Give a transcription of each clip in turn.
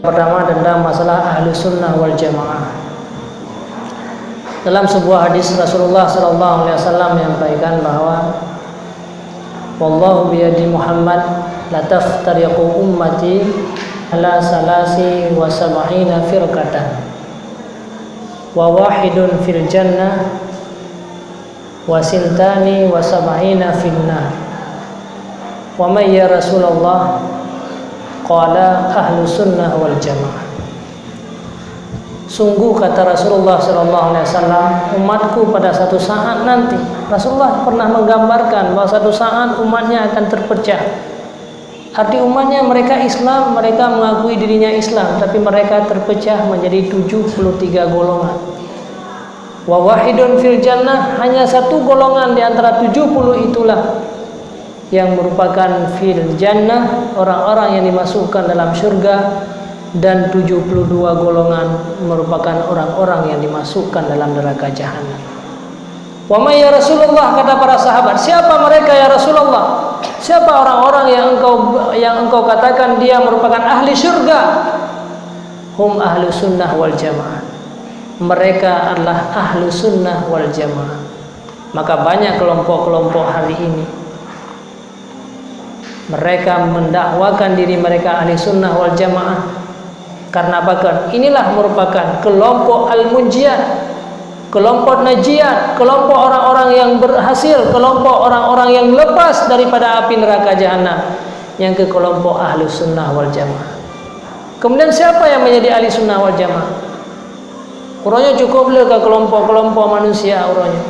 Pertama tentang masalah ahli sunnah wal jamaah. Dalam sebuah hadis Rasulullah SAW menyampaikan bahwa wallahu biyadi Muhammad la taftariqu ummati ala salasi wa sab'ina firqatan wa wahidun fil jannah wa sintani wa sab'ina finnar. Wa may ya Rasulullah qala ahlu sunnah wal jamaah. Sungguh kata Rasulullah SAW, umatku pada satu saat nanti, Rasulullah pernah menggambarkan bahwa satu saat umatnya akan terpecah. Arti umatnya mereka Islam, mereka mengakui dirinya Islam, tapi mereka terpecah menjadi 73 golongan. Wa wahidun fil jannah, hanya satu golongan di antara 70 itulah yang merupakan fil jannah, orang-orang yang dimasukkan dalam surga, dan 72 golongan merupakan orang-orang yang dimasukkan dalam neraka jahanam. Wa may ya Rasulullah, kata para sahabat, siapa mereka ya Rasulullah? Siapa orang-orang yang engkau katakan dia merupakan ahli surga? Hum ahlu sunnah wal jamaah. Mereka adalah ahlu sunnah wal jamaah. Maka banyak kelompok-kelompok hari ini, mereka mendakwakan diri mereka ahli sunnah wal jamaah. Karena apa? Inilah merupakan kelompok al-munjiat, kelompok najiat, kelompok orang-orang yang berhasil, kelompok orang-orang yang lepas daripada api neraka jahanam, yang ke kelompok ahli sunnah wal jamaah. Kemudian siapa yang menjadi ahli sunnah wal jamaah? Urangnya cukup ke kelompok-kelompok manusia urangnya.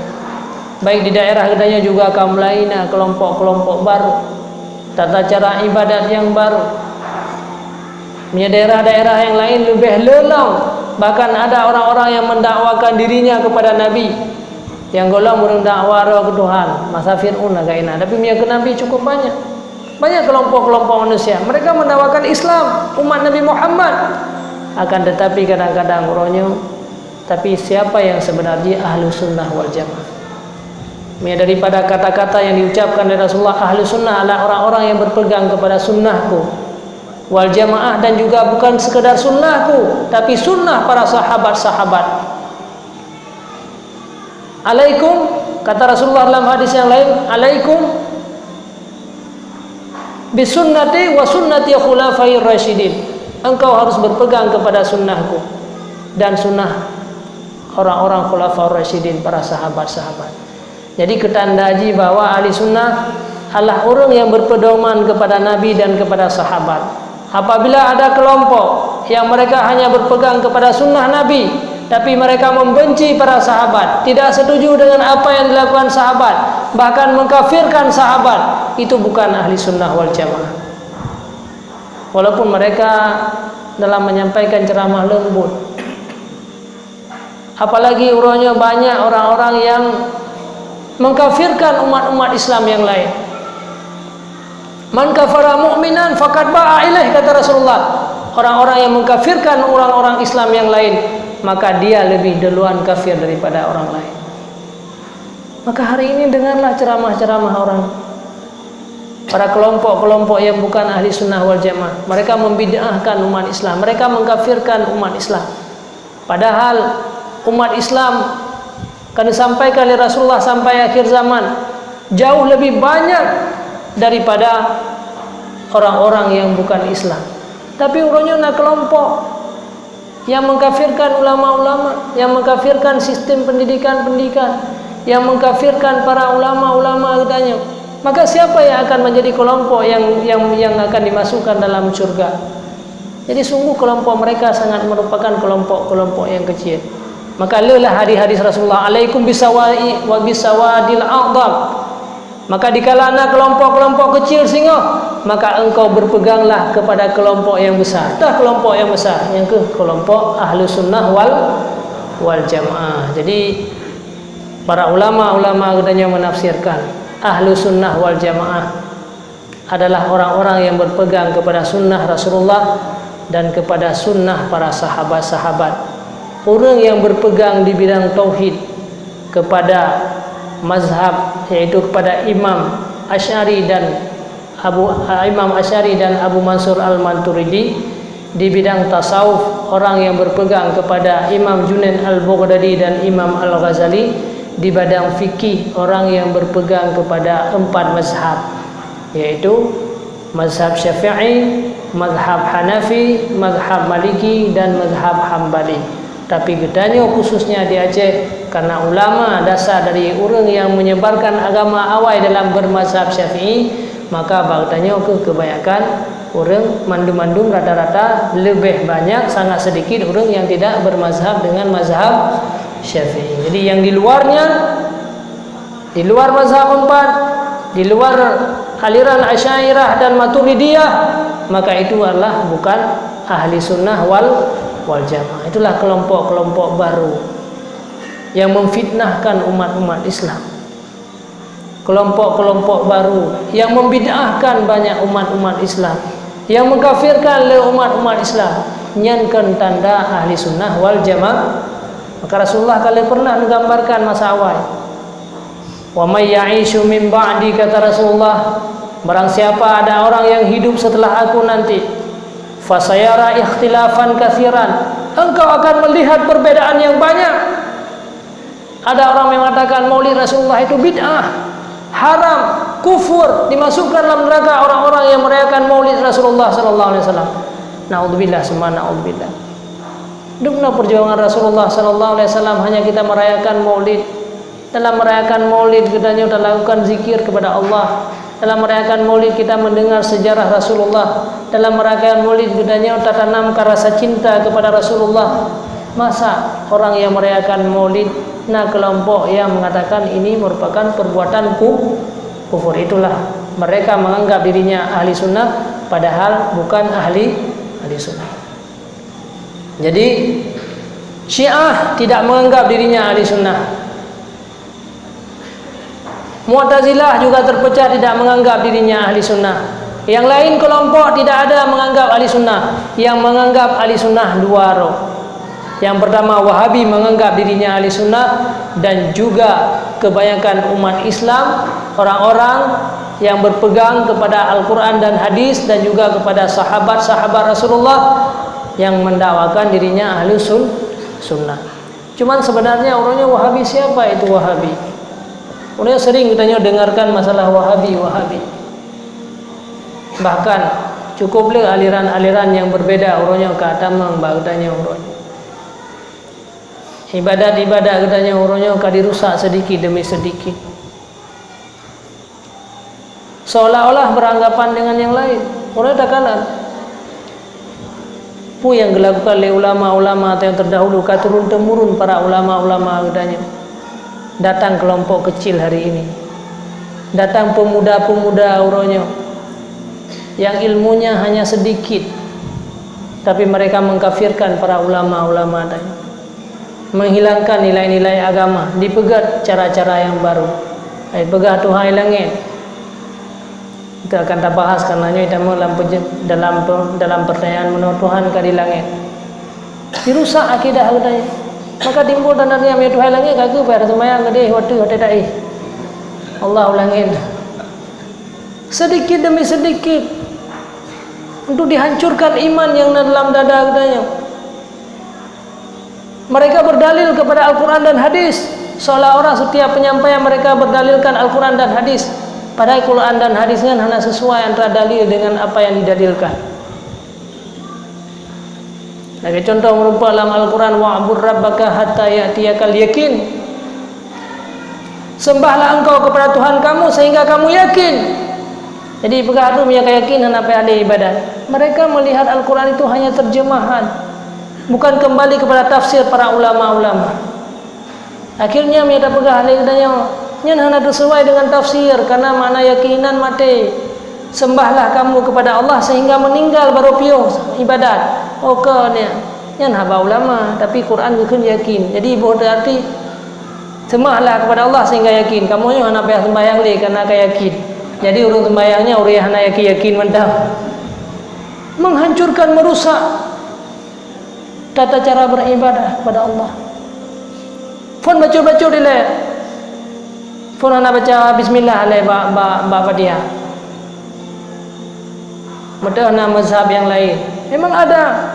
Baik di daerah gedanya juga kaum lainnya, kelompok-kelompok baru, tata cara ibadat yang baru. Punya daerah-daerah yang lain lebih lelong, bahkan ada orang-orang yang mendakwakan dirinya kepada Nabi, yang golong murung dakwah ke Tuhan, masa Fir'aun agak enak, tapi punya ke Nabi cukup banyak. Banyak kelompok-kelompok manusia, mereka mendakwakan Islam, umat Nabi Muhammad. Akan tetapi kadang-kadang uronyo, tapi siapa yang sebenarnya ahlu sunnah wal jamaah? Daripada kata-kata yang diucapkan dari Rasulullah, ahlu sunnah adalah orang-orang yang berpegang kepada sunnahku wal jamaah, dan juga bukan sekedar sunnahku, tapi sunnah para sahabat-sahabat. Alaikum, kata Rasulullah dalam hadis yang lain, alaikum bisunnati wa sunnati khulafai rasyidin. Engkau harus berpegang kepada sunnahku dan sunnah orang-orang khulafai rasyidin, para sahabat-sahabat. Jadi ketandaji bahwa ahli sunnah adalah orang yang berpedoman kepada Nabi dan kepada sahabat. Apabila ada kelompok yang mereka hanya berpegang kepada sunnah Nabi, tapi mereka membenci para sahabat, tidak setuju dengan apa yang dilakukan sahabat, bahkan mengkafirkan sahabat, itu bukan ahli sunnah wal jamaah. Walaupun mereka dalam menyampaikan ceramah lembut, apalagi urangnya banyak orang-orang yang mengkafirkan umat-umat Islam yang lain. Man kafara mu'minan faqad ba'a ilaih, kata Rasulullah. Orang-orang yang mengkafirkan orang-orang Islam yang lain, maka dia lebih duluan kafir daripada orang lain. Maka hari ini dengarlah ceramah-ceramah orang, para kelompok-kelompok yang bukan ahli sunnah wal jamaah. Mereka membid'ahkan umat Islam, mereka mengkafirkan umat Islam. Padahal umat Islam kan disampaikan oleh Rasulullah sampai akhir zaman jauh lebih banyak daripada orang-orang yang bukan Islam. Tapi urangnya nak kelompok yang mengkafirkan ulama-ulama, yang mengkafirkan sistem pendidikan-pendidikan, yang mengkafirkan para ulama-ulama katanya. Maka siapa yang akan menjadi kelompok yang akan dimasukkan dalam surga? Jadi sungguh kelompok mereka sangat merupakan kelompok-kelompok yang kecil. Maka lelah hadis-hadis Rasulullah, alaikum bisawai wa bisawadil a'dham. Maka dikala ada kelompok-kelompok kecil singo, maka engkau berpeganglah kepada kelompok yang besar. Dah kelompok yang besar, yang ke kelompok ahlu sunnah wal jamaah. Jadi para ulama-ulama katanya menafsirkan ahlu sunnah wal jamaah adalah orang-orang yang berpegang kepada sunnah Rasulullah dan kepada sunnah para sahabat-sahabat. Orang yang berpegang di bidang tauhid kepada mazhab, yaitu kepada Imam Asy'ari dan Abu Mansur Al-Maturidi, di bidang tasawuf, orang yang berpegang kepada Imam Junaid Al-Baghdadi dan Imam Al-Ghazali. Di bidang fikih, orang yang berpegang kepada 4 mazhab, yaitu mazhab Syafi'i, mazhab Hanafi, mazhab Maliki dan mazhab Hambali. Tapi gedanya khususnya di Aceh, karena ulama dasar dari orang yang menyebarkan agama awal dalam bermazhab Syafi'i, maka bagtanya kebanyakan orang mandum-mandum rata-rata lebih banyak, sangat sedikit orang yang tidak bermazhab dengan mazhab Syafi'i. Jadi yang di luarnya, di luar mazhab 4, di luar aliran Asy'ariyah dan Maturidiyah, maka itu adalah bukan ahli sunnah wal jamaah. Itulah kelompok-kelompok baru yang memfitnahkan umat-umat Islam, kelompok-kelompok baru yang membid'ahkan banyak umat-umat Islam, yang mengkafirkan le umat-umat Islam, nyankan tanda ahli sunnah wal jamaah. Maka Rasulullah kali pernah menggambarkan masa awal, wa may ya'ishu min ba'di, kata Rasulullah, barang siapa ada orang yang hidup setelah aku nanti, fasayara ikhtilafan katsiran, engkau akan melihat perbedaan yang banyak. Ada orang yang mengatakan maulid Rasulullah itu bid'ah, haram, kufur, dimasukkan dalam neraka orang-orang yang merayakan maulid Rasulullah sallallahu alaihi wasallam. Naudzubillah, summa naudzubillah. Dukna perjuangan Rasulullah sallallahu alaihi wasallam hanya kita merayakan maulid. Dalam merayakan maulid kita kita lakukan zikir kepada Allah. Dalam merayakan maulid kita mendengar sejarah Rasulullah. Dalam merayakan maulid kita tanamkan rasa cinta kepada Rasulullah. Masa orang yang merayakan maulid, nah kelompok yang mengatakan ini merupakan perbuatan kufur, itulah mereka menganggap dirinya ahli sunnah padahal bukan ahli sunnah. Jadi Syiah tidak menganggap dirinya ahli sunnah, Mu'tazilah juga terpecah tidak menganggap dirinya ahli sunnah. Yang lain kelompok tidak ada menganggap ahli sunnah. Yang menganggap ahli sunnah 2 roh. Yang pertama Wahabi menganggap dirinya ahli sunnah, dan juga kebanyakan umat Islam, orang-orang yang berpegang kepada Al-Quran dan hadis, dan juga kepada sahabat-sahabat Rasulullah yang mendakwakan dirinya ahli sunnah. Cuman sebenarnya orangnya Wahabi. Siapa itu Wahabi? Orangnya sering kita dengarkan masalah Wahabi. Bahkan cukuplah aliran-aliran yang berbeda orangnya katamang bagdanya orangnya. Ibadat-ibadat katanya orangnya dirusak sedikit demi sedikit, seolah-olah beranggapan dengan yang lain. Orang tak kalah pu yang dilakukan oleh ulama-ulama atau yang terdahulu, turun-temurun para ulama-ulama katanya. Datang kelompok kecil hari ini, datang pemuda-pemuda orangnya yang ilmunya hanya sedikit, tapi mereka mengkafirkan para ulama-ulama tadi, menghilangkan nilai-nilai agama, dipegat cara-cara yang baru. Pegat Tuhan langit. Kita akan tak bahas karenanya dalam pertanyaan menurut Tuhan ke di langit. Dirusak akidah katanya. Maka timbul tandanya me Tuhan langit kagak bayar sembahyang gede waktu dai. Allah ulangin. Sedikit demi sedikit untuk dihancurkan iman yang dalam dada katanya. Mereka berdalil kepada Al-Quran dan hadis, seolah-olah setiap penyampaian mereka berdalilkan Al-Quran dan hadis, padahal Al-Quran dan hadisnya hanya sesuai antara dalil dengan apa yang didalilkan. Lagi contoh merupa dalam Al-Quran, wa'bud rabbaka hatta ya'tiyakal yakin. Sembahlah engkau kepada Tuhan kamu sehingga kamu yakin. Jadi pegatu punya keyakinan apa ada ibadat. Mereka melihat Al-Quran itu hanya terjemahan, bukan kembali kepada tafsir para ulama-ulama. Akhirnya mereka pegah ahli katanya, nyen hanya sesuai dengan tafsir, karena makna yakinan mati. Sembahlah kamu kepada Allah sehingga meninggal baru piuh ibadat. Okey nyen haba ulama, tapi Quran bukan yakin. Jadi berarti sembahlah kepada Allah sehingga yakin. Kamu hanya payah sembahyang le karena yakin. Jadi urung sembahyangnya urang hanya yakin mentah. Menghancurkan, merusak tata cara beribadah kepada Allah. Fon baca-baca dile. Fon ana baca bismillah le ba Fatihah. Mudah na mazhab yang lain. Memang ada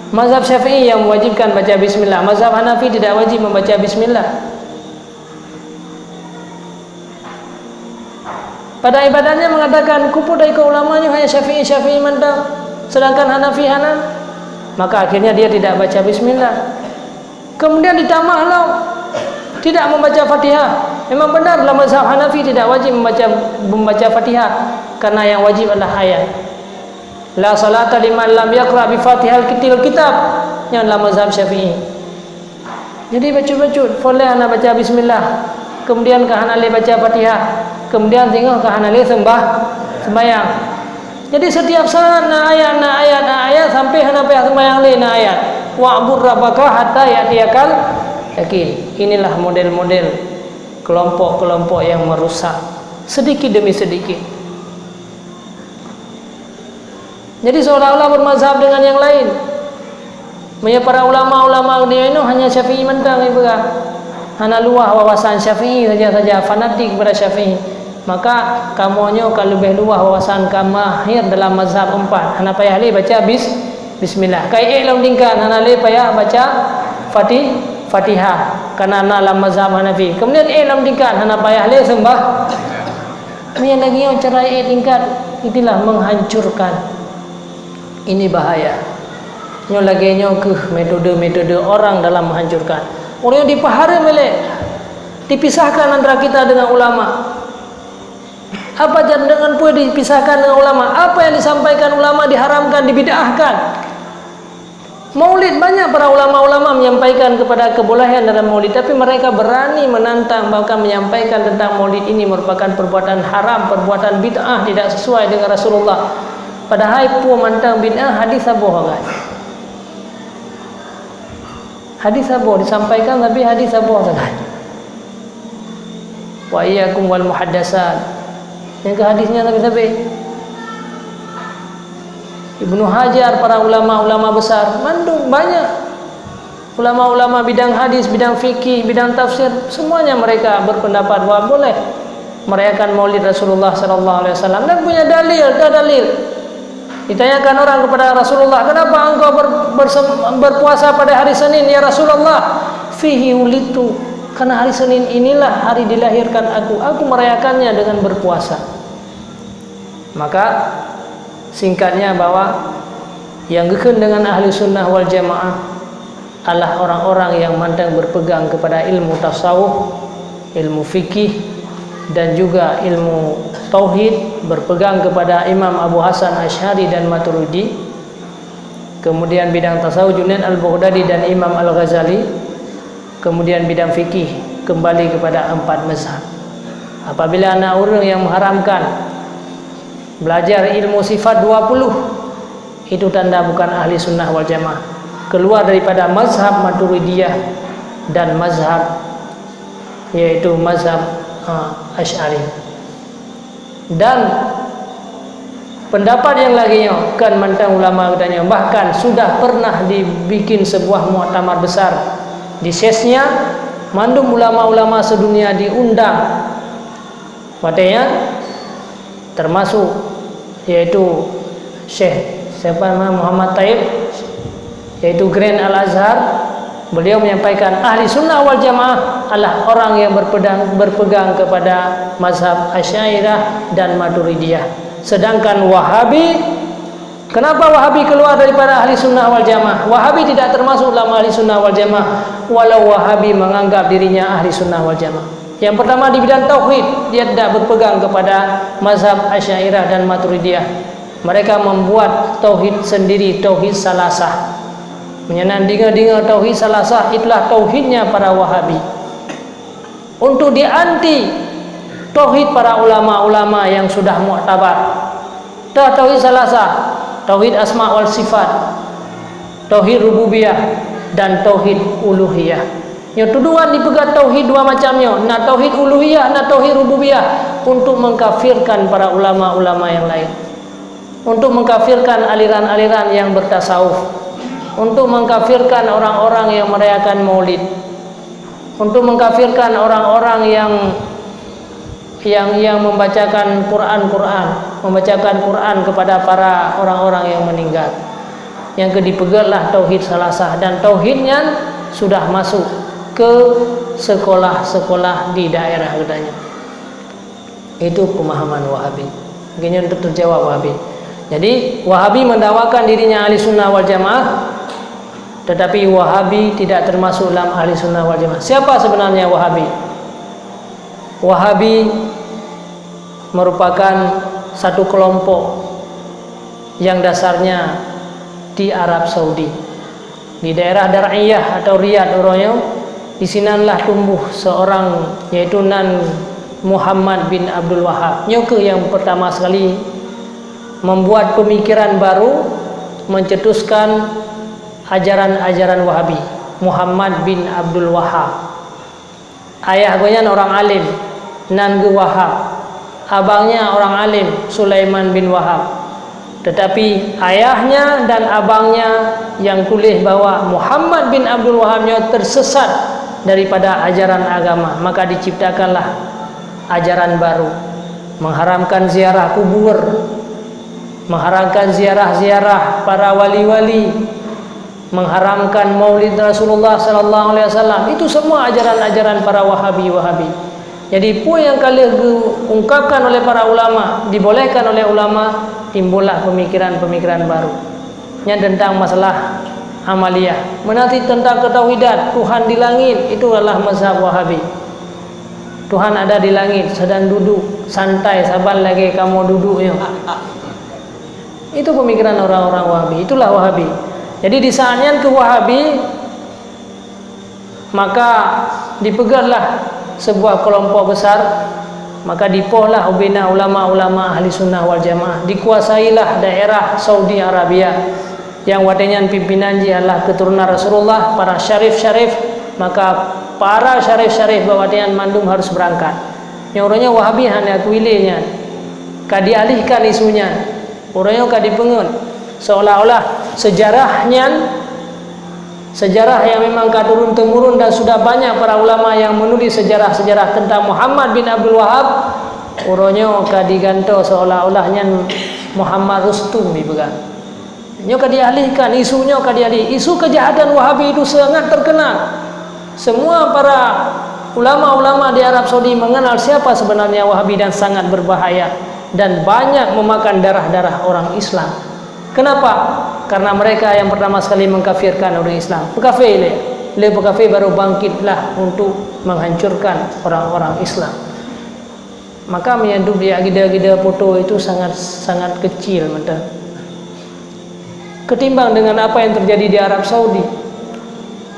mazhab Syafi'i yang mewajibkan baca bismillah. Mazhab Hanafi tidak wajib membaca bismillah. Pada ibadahnya mengatakan kupu dari ulamanya hanya Syafi'i mantap, sedangkan Hanafi Hanan, maka akhirnya dia tidak baca bismillah. Kemudian ditambahlah tidak membaca Fatihah. Memang benar dalam mazhab Hanafi tidak wajib membaca Fatihah, karena yang wajib adalah ayat. La salata liman lam yaqra bi Fatihal kitab, yang dalam mazhab Syafi'i. Jadi baca-baca, boleh anak baca bismillah, kemudian kahanale baca Fatihah, kemudian tengok kahanale sembahyang. Jadi setiap saat na ayat sampai hana payah sembahyang le na ayat. Wa'bud rabbaka hatta ya'tiyakal yakin. Inilah model-model kelompok-kelompok yang merusak sedikit demi sedikit. Jadi seolah-olah bermazhab dengan yang lain. Para ulama-ulama dia itu hanya Syafi'i mentang ibu. Hana luah wawasan Syafi'i saja fanatik kepada Syafi'i. Maka kamunya kalau lebih luah wawasan kamahir dalam mazhab 4. Hana payah le baca bismillah. Kai dalam tingkat hana le payah baca Fatihah karena dalam mazhab Hanafi. Kemudian dalam tingkat hana payah le sembah. Ini lagi yang cara tingkat itulah menghancurkan. Ini bahaya. Nyo lagi nyo ke metode-metode orang dalam menghancurkan. Orang yang dipahara melek, dipisahkan antara kita dengan ulama. Apa dengan pun dipisahkan dengan ulama? Apa yang disampaikan ulama diharamkan, dibid'ahkan. Maulid banyak para ulama-ulama menyampaikan kepada kebolehan dalam maulid, tapi mereka berani menantang, bahkan menyampaikan tentang maulid ini merupakan perbuatan haram, perbuatan bid'ah, tidak sesuai dengan Rasulullah. Padahal pu mantang bid'ah hadis abuh kan. Hadis abuh disampaikan tapi hadis abuh kan. Wa iyyakum wal muhaddasat. Yang ke hadisnya tapi Ibnu Hajar, para ulama-ulama besar, mandung banyak ulama-ulama bidang hadis, bidang fikih, bidang tafsir, semuanya mereka berpendapat bahwa boleh merayakan Maulid Rasulullah sallallahu alaihi wasallam dan punya dalil. Ditanyakan orang kepada Rasulullah, kenapa engkau berpuasa pada hari Senin ya Rasulullah? Fihi ulitu, karena hari Senin inilah hari dilahirkan aku merayakannya dengan berpuasa. Maka singkatnya bahwa yang gekun dengan ahli sunnah wal jamaah adalah orang-orang yang mandang berpegang kepada ilmu tasawuf, ilmu fikih, dan juga ilmu tauhid, berpegang kepada Imam Abu Hasan Asy'ari dan Maturidi. Kemudian bidang tasawuf Junaid al-Baghdadi dan Imam al-Ghazali. Kemudian bidang fikih kembali kepada 4 mazhab. Apabila anak orang yang mengharamkan belajar ilmu sifat 20, itu tanda bukan ahli sunnah wal jamaah, keluar daripada mazhab Maturidiyah dan mazhab yaitu mazhab Asy'ari. Dan pendapat yang lainnya kan mantan ulama katanya, bahkan sudah pernah dibikin sebuah muktamar besar di SES-nya, mandum ulama-ulama sedunia diundang padanya, termasuk yaitu Syekh Muhammad Taib, yaitu Grand Al-Azhar. Beliau menyampaikan ahli sunnah wal jamaah adalah orang yang berpegang kepada mazhab Asy'ariyah dan Maturidiyah. Sedangkan Wahabi, kenapa Wahabi keluar daripada ahli sunnah wal jamaah? Wahabi tidak termasuk dalam ahli sunnah wal jamaah, walau Wahabi menganggap dirinya ahli sunnah wal jamaah. Yang pertama di bidang tauhid, dia tidak berpegang kepada mazhab Asy'ariyah dan Maturidiyah. Mereka membuat tauhid sendiri, tauhid salasah. Menyenandinga-dinga tauhid salasah, itulah tauhidnya para Wahabi. Untuk dianti tauhid para ulama-ulama yang sudah muktabar. Tauhid salasah, tauhid asma wal sifat, tauhid rububiyah dan tauhid uluhiyah. Yang tuduhan dipegat tauhid dua macamnya, na tauhid uluhiyah, na tauhid rububiyah, untuk mengkafirkan para ulama-ulama yang lain, untuk mengkafirkan aliran-aliran yang bertasawuf, untuk mengkafirkan orang-orang yang merayakan Maulid, untuk mengkafirkan orang-orang yang membacakan Quran kepada para orang-orang yang meninggal. Yang kedipegatlah tauhid salasah, dan tauhidnya sudah masuk ke sekolah-sekolah di daerah katanya. Itu pemahaman Wahabi. Mungkin untuk terjawab Wahabi. Jadi Wahabi mendakwakan dirinya ahli sunnah wal jamaah, tetapi Wahabi tidak termasuk dalam ahli sunnah wal jamaah. Siapa sebenarnya Wahabi? Wahabi merupakan satu kelompok yang dasarnya di Arab Saudi, di daerah Dar'iyah atau Riyadh orangnya. Di sinalah tumbuh seorang, yaitu Nan Muhammad bin Abdul Wahab. Nyoke yang pertama sekali membuat pemikiran baru, mencetuskan ajaran-ajaran Wahabi. Muhammad bin Abdul Wahab. Ayah gonya orang alim, Nan ge Wahab. Abangnya orang alim, Sulaiman bin Wahab. Tetapi ayahnya dan abangnya yang tulis bahwa Muhammad bin Abdul Wahabnya tersesat daripada ajaran agama, maka diciptakanlah ajaran baru, mengharamkan ziarah kubur, mengharamkan ziarah-ziarah para wali-wali, mengharamkan maulid Rasulullah sallallahu alaihi wasallam. Itu semua ajaran-ajaran para Wahabi. Jadi apa yang kalian ungkapkan oleh para ulama, dibolehkan oleh ulama, timbullah pemikiran-pemikiran baru yang tentang masalah amaliyah, menanti tentang ketauhidan Tuhan di langit. Itu adalah mazhab Wahabi. Tuhan ada di langit, sedang duduk santai, sabar lagi kamu duduknya. Itu pemikiran orang-orang Wahabi. Itulah Wahabi. Jadi di saatnya ke Wahabi, maka dipegahlah sebuah kelompok besar, maka dipohlah ubina ulama-ulama ahli sunnah wal jamaah. Dikuasailah daerah Saudi Arabia yang wadenyan pimpinan adalah keturunan Rasulullah, para syarif-syarif. Maka para syarif-syarif bawadenyan mandum harus berangkat. Orangnya Wahabi hanya kuilenya, kadialihkan isunya, orangnya kadipengun, seolah-olah sejarah yang memang turun temurun, dan sudah banyak para ulama yang menulis sejarah-sejarah tentang Muhammad bin Abdul Wahab. Orangnya kadiganto seolah-olahnya Muhammad Rustum dipegang. Nyoka dialihkan isunya, isu kejahatan Wahabi itu sangat terkenal. Semua para ulama-ulama di Arab Saudi mengenal siapa sebenarnya Wahabi, dan sangat berbahaya dan banyak memakan darah-darah orang Islam. Kenapa? Karena mereka yang pertama sekali mengkafirkan orang Islam. Pekafir pekafir baru bangkitlah untuk menghancurkan orang-orang Islam. Maka menyandung di agida-agida foto itu sangat kecil, ketimbang dengan apa yang terjadi di Arab Saudi,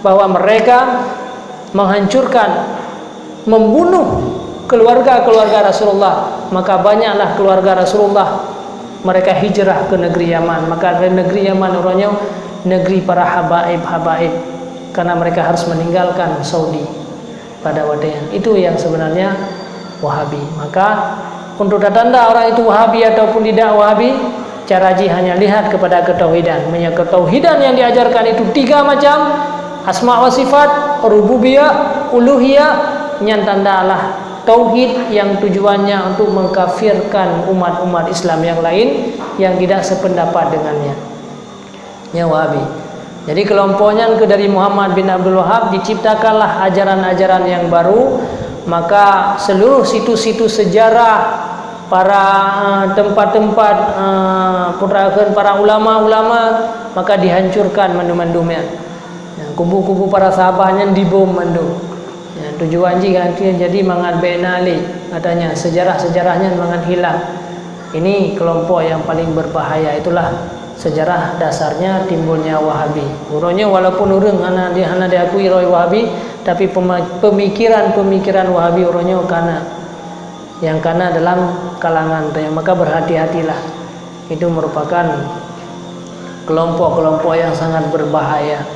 bahwa mereka menghancurkan, membunuh keluarga-keluarga Rasulullah. Maka banyaklah keluarga Rasulullah mereka hijrah ke negeri Yaman. Maka negeri Yaman orangnya negeri para habaib, karena mereka harus meninggalkan Saudi pada wadahnya. Itu yang sebenarnya Wahabi. Maka untuk tanda orang itu Wahabi ataupun tidak Wahabi, cara hanya lihat kepada ketauhidan. Ketauhidan yang diajarkan itu 3 macam: asma wa sifat, rububiyah, uluhiyah. Yang tandalah tauhid yang tujuannya untuk mengkafirkan umat-umat Islam yang lain yang tidak sependapat dengannya. Ya Wahabi. Jadi kelompoknya dari Muhammad bin Abdul Wahab diciptakanlah ajaran-ajaran yang baru. Maka seluruh situs-situs sejarah, para tempat-tempat para ulama-ulama, maka dihancurkan mandum-mandumnya. Kubu-kubu para sahabatnya dibom mandum. Tujuan jadi mangan benali, katanya sejarah-sejarahnya mangan hilang. Ini kelompok yang paling berbahaya. Itulah sejarah dasarnya timbulnya Wahabi. Urangnya walaupun urang hana diakui roy Wahabi, tapi pemikiran Wahabi urangnya karena dalam kalangan. Maka berhati-hatilah. Itu merupakan kelompok-kelompok yang sangat berbahaya,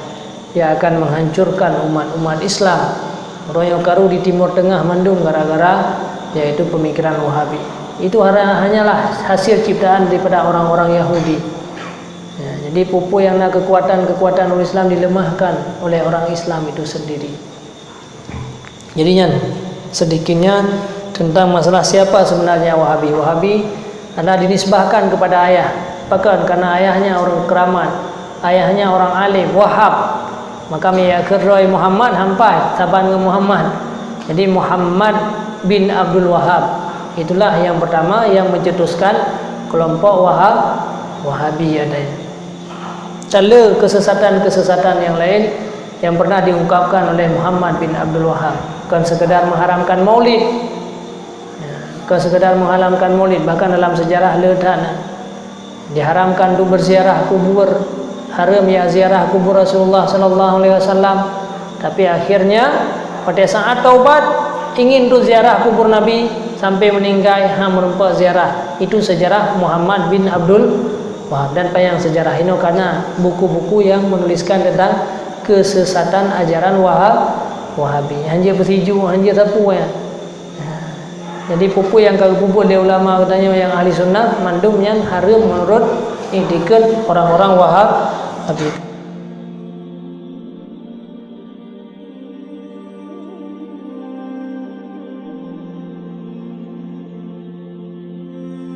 yang akan menghancurkan umat-umat Islam. Orang yang karu di Timur Tengah mandum gara-gara yaitu pemikiran Wahabi. Itu hanyalah hasil ciptaan daripada orang-orang Yahudi. Ya, jadi pupu yang nak kekuatan orang Islam dilemahkan oleh orang Islam itu sendiri. Jadinya sedikitnya tentang masalah siapa sebenarnya Wahabi. Wahabi adalah dinisbahkan kepada ayah, bahkan karena ayahnya orang keramat, ayahnya orang alim Wahab, maka keroi Muhammad hampai taban ke Muhammad. Jadi Muhammad bin Abdul Wahab itulah yang pertama yang mencetuskan kelompok Wahabi adanya. Cala kesesatan-kesesatan yang lain yang pernah diungkapkan oleh Muhammad bin Abdul Wahab, bukan sekedar mengharamkan maulid, bukan sekedar mengharamkan maulid, bahkan dalam sejarah letak diharamkan untuk berziarah kubur, haram ya ziarah kubur Rasulullah sallallahu alaihi wasallam. Tapi akhirnya pada saat taubat ingin tu ziarah kubur Nabi sampai meninggal merumpa ziarah. Itu sejarah Muhammad bin Abdul Wahab. Dan panjang sejarah ini karena buku-buku yang menuliskan tentang kesesatan ajaran Wahabi. Hanya bersiju, hanya sapu ya. Jadi pupu yang kalau pupu dia ulama katanya yang ahli sunnah mandum yang haram menurut iktikad orang-orang Wahabi.